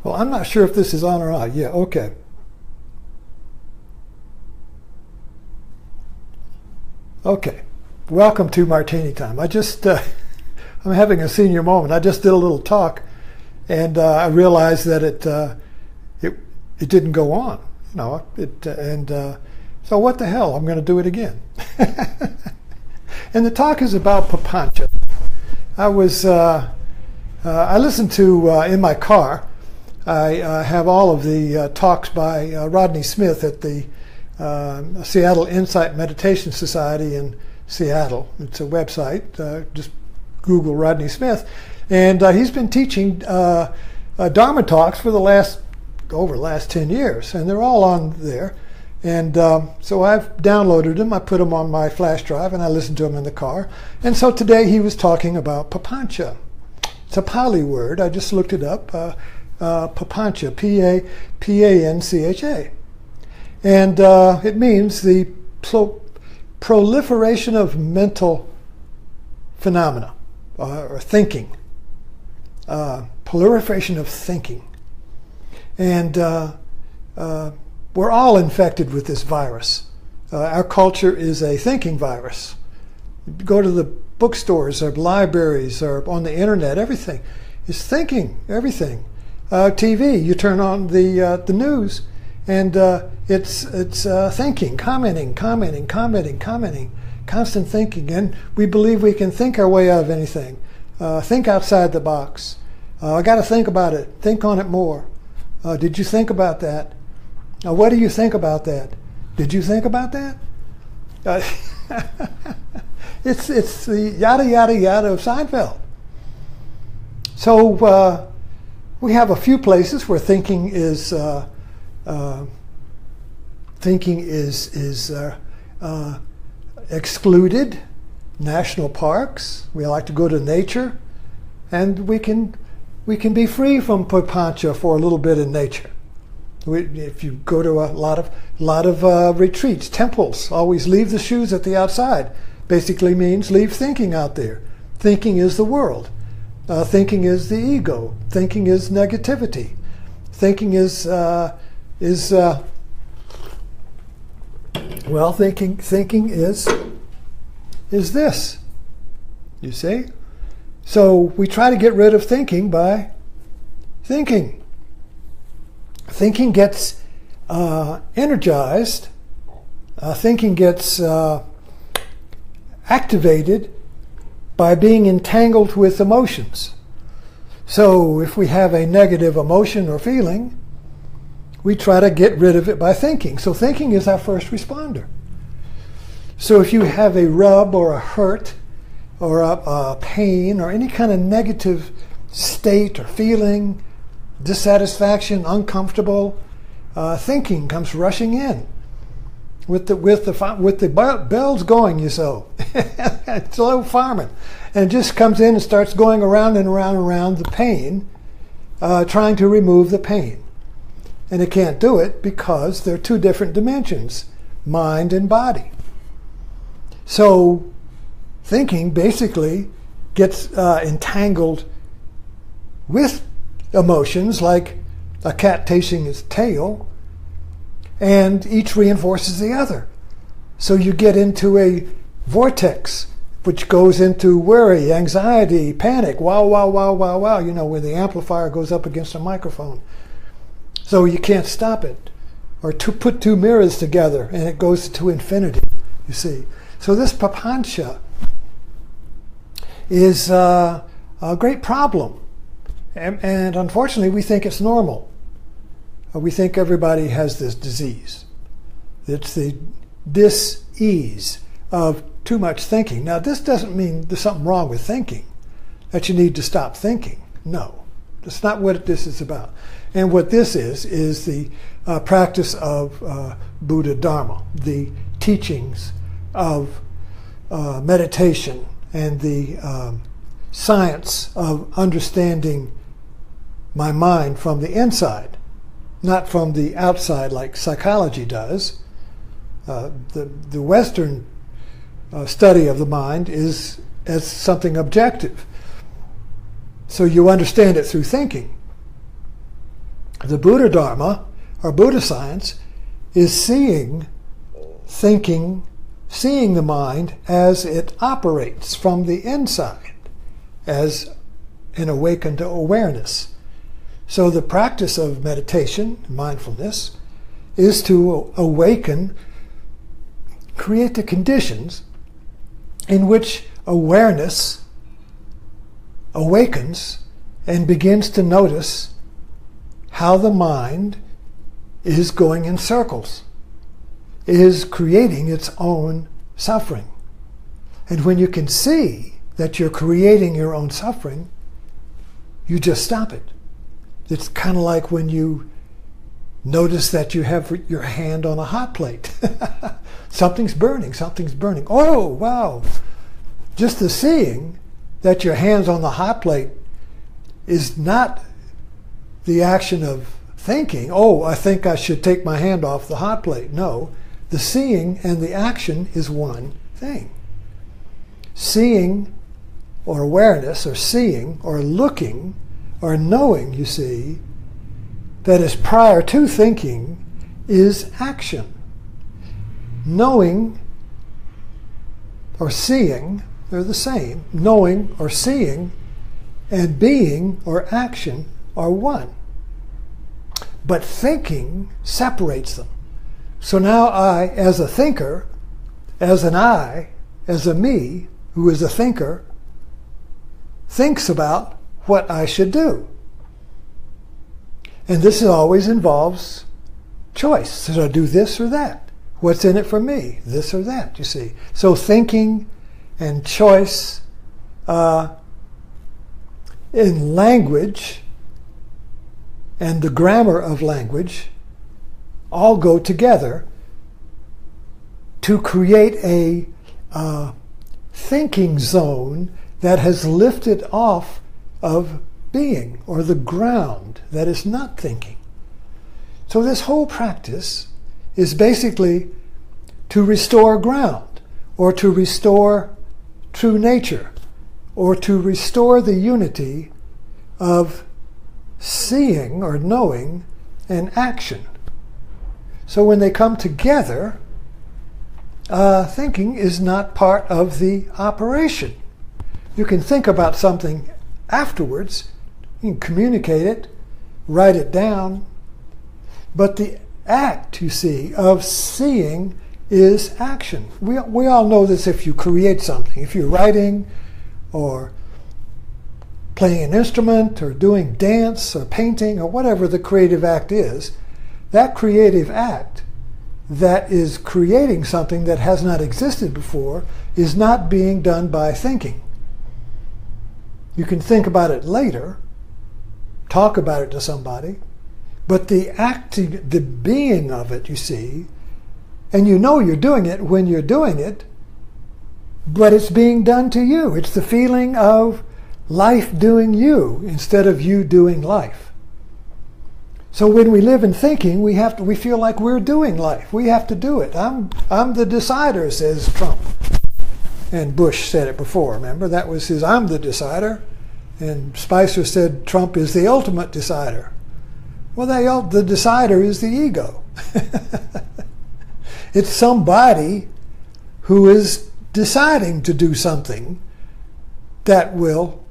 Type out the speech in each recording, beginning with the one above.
Well, I'm not sure if this is on or not. Yeah, okay. Okay. Welcome to Martini Time. I'm having a senior moment. I just did a little talk, and I realized that it didn't go on. So what the hell? I'm going to do it again. And the talk is about Papancha. I listened to in my car. I have all of the talks by Rodney Smith at the Seattle Insight Meditation Society in Seattle. It's a website. Just Google Rodney Smith, and he's been teaching Dharma talks for the last 10 years, and they're all on there. And so I've downloaded them. I put them on my flash drive, and I listened to them in the car. And so today he was talking about Papancha. It's a Pali word. I just looked it up. Papancha, P-A-N-C-H-A. And it means the proliferation of mental phenomena, or thinking. Proliferation of thinking. And we're all infected with this virus. Our culture is a thinking virus. You go to the bookstores or libraries or on the internet, everything is thinking, everything. TV, you turn on the news, and it's thinking, commenting, constant thinking, and we believe we can think our way out of anything. Think outside the box. I got to think about it. Think on it more. Did you think about that? What do you think about that? Did you think about that? It's the yada yada yada of Seinfeld. So we have a few places where thinking is excluded. National parks. We like to go to nature, and we can be free from Papancha for a little bit in nature. If you go to a lot of retreats, temples, always leave the shoes at the outside. Basically means leave thinking out there. Thinking is the world. Thinking is the ego. Thinking is negativity. Thinking is this. You see? So we try to get rid of thinking by thinking. Thinking gets energized. Thinking gets activated by being entangled with emotions. So if we have a negative emotion or feeling, we try to get rid of it by thinking. So thinking is our first responder. So if you have a rub or a hurt or a pain or any kind of negative state or feeling, dissatisfaction, uncomfortable, thinking comes rushing in with the bells going, it's slow farming, and it just comes in and starts going around and around and around the pain, trying to remove the pain, and it can't do it because they're two different dimensions, mind and body. So thinking basically gets entangled with emotions like a cat chasing its tail, and each reinforces the other. So you get into a vortex which goes into worry, anxiety, panic, wow, wow, wow, wow, wow, where the amplifier goes up against a microphone. So you can't stop it. Or to put two mirrors together and it goes to infinity, you see. So this Papancha is a great problem. And unfortunately, we think it's normal. We think everybody has this disease. It's the dis-ease of too much thinking. Now, this doesn't mean there's something wrong with thinking, that you need to stop thinking. No, that's not what this is about. And what this is the practice of Buddha Dharma, the teachings of meditation and the science of understanding my mind from the inside, not from the outside like psychology does. The Western study of the mind is as something objective. So you understand it through thinking. The Buddha Dharma, or Buddha science, is seeing the mind as it operates from the inside, as an awakened awareness. So the practice of meditation, mindfulness, is to awaken, create the conditions in which awareness awakens and begins to notice how the mind is going in circles, is creating its own suffering. And when you can see that you're creating your own suffering, you just stop it. It's kind of like when you notice that you have your hand on a hot plate. Something's burning, something's burning. Oh, wow. Just the seeing that your hand's on the hot plate is not the action of thinking, oh, I think I should take my hand off the hot plate. No, the seeing and the action is one thing. Seeing or awareness or seeing or looking or knowing, you see, that is prior to thinking is action. Knowing or seeing, they're the same. Knowing or seeing and being or action are one. But thinking separates them. So now I, as a thinker, as an I, as a me, who is a thinker, thinks about what I should do. And this always involves choice. Should I do this or that? What's in it for me? This or that, you see. So thinking and choice in language and the grammar of language all go together to create a thinking zone that has lifted off of being, or the ground that is not thinking. So this whole practice is basically to restore ground, or to restore true nature, or to restore the unity of seeing or knowing and action. So when they come together, thinking is not part of the operation. You can think about something afterwards, you can communicate it, write it down, but the act, you see, of seeing is action. We all know this. If you create something, if you're writing or playing an instrument or doing dance or painting or whatever the creative act is, that creative act that is creating something that has not existed before is not being done by thinking. You can think about it later, talk about it to somebody, but the acting, the being of it, you see, and you know you're doing it when you're doing it, but it's being done to you. It's the feeling of life doing you instead of you doing life. So when we live in thinking, we feel like we're doing life. We have to do it. I'm the decider, says Trump. And Bush said it before, remember? That was his, I'm the decider. And Spicer said Trump is the ultimate decider. Well, the decider is the ego. It's somebody who is deciding to do something that will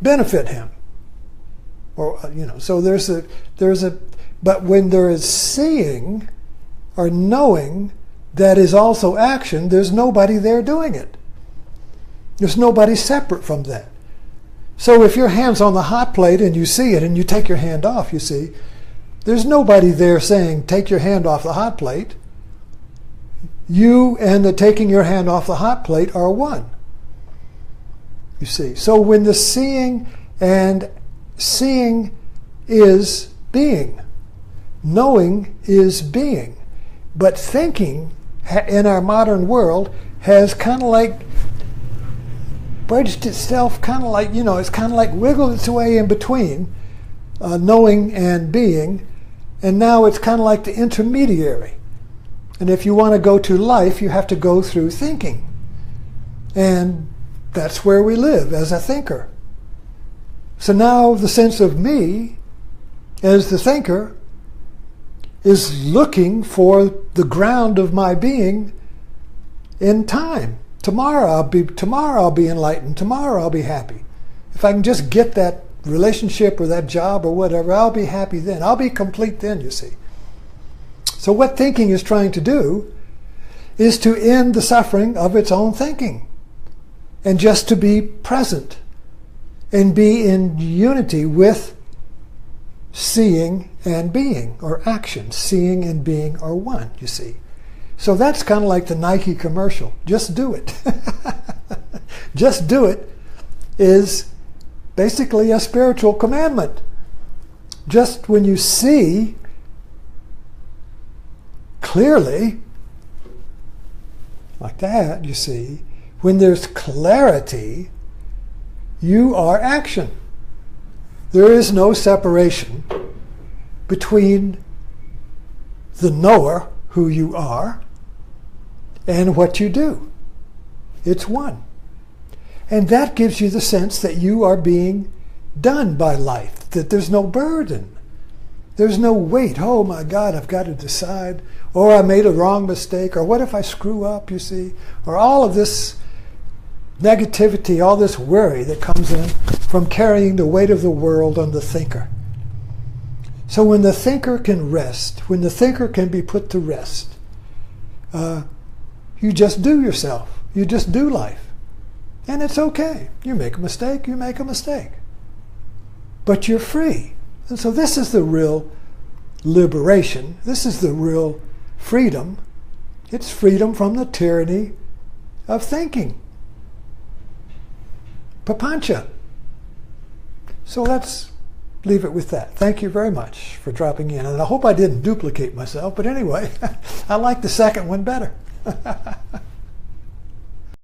benefit him. Or so but when there is seeing or knowing that is also action, there's nobody there doing it. There's nobody separate from that. So if your hand's on the hot plate and you see it and you take your hand off, you see, there's nobody there saying, take your hand off the hot plate. You and the taking your hand off the hot plate are one. You see. So when the seeing is being, knowing is being, but thinking in our modern world has kind of like bridged itself, kind of like, it's kind of like wiggled its way in between knowing and being, and now it's kind of like the intermediary. And if you want to go to life, you have to go through thinking. And that's where we live as a thinker. So now the sense of me as the thinker is looking for the ground of my being in time. Tomorrow I'll be enlightened. Tomorrow I'll be happy. If I can just get that relationship or that job or whatever, I'll be happy then. I'll be complete then, you see. So what thinking is trying to do is to end the suffering of its own thinking and just to be present and be in unity with seeing and being, or action. Seeing and being are one, you see. So that's kind of like the Nike commercial. Just do it. Just do it is basically a spiritual commandment. Just when you see clearly, like that, you see, when there's clarity, you are action. There is no separation between the knower, who you are, and what you do. It's one. And that gives you the sense that you are being done by life, that there's no burden. There's no weight. Oh my God, I've got to decide. Or I made a wrong mistake. Or what if I screw up, you see? Or all of this negativity, all this worry that comes in from carrying the weight of the world on the thinker. So when the thinker can rest, when the thinker can be put to rest, you just do yourself. You just do life. And it's okay. You make a mistake, you make a mistake. But you're free. And so this is the real liberation. This is the real freedom. It's freedom from the tyranny of thinking. Papancha. So let's leave it with that. Thank you very much for dropping in. And I hope I didn't duplicate myself. But anyway, I like the second one better.